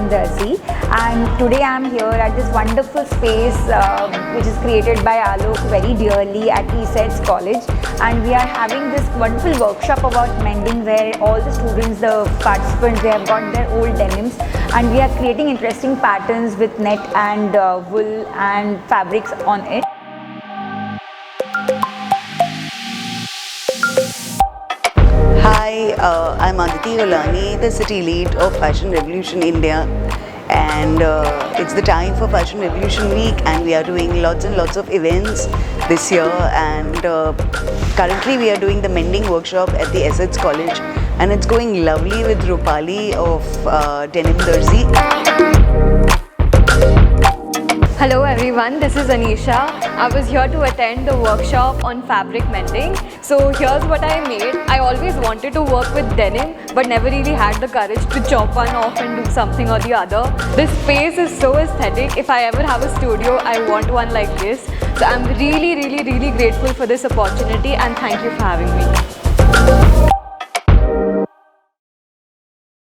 Denim Darzi, and today I am here at this wonderful space which is created by Alok very dearly at ESEDS college, and we are having this wonderful workshop about mending where all the students, the participants, they have got their old denims and we are creating interesting patterns with net and wool and fabrics on it. Hi, I'm Aditi Holani, the city lead of Fashion Revolution India, and it's the time for Fashion Revolution Week, and we are doing lots and lots of events this year. And currently we are doing the mending workshop at the ESEDS college, and it's going lovely with Rupali of Denim Darzi. Hello everyone, this is Anisha. I was here to attend the workshop on fabric mending. So here's what I made. I always wanted to work with denim but never really had the courage to chop one off and do something or the other. This space is so aesthetic. If I ever have a studio, I want one like this. So I'm really grateful for this opportunity, and thank you for having me.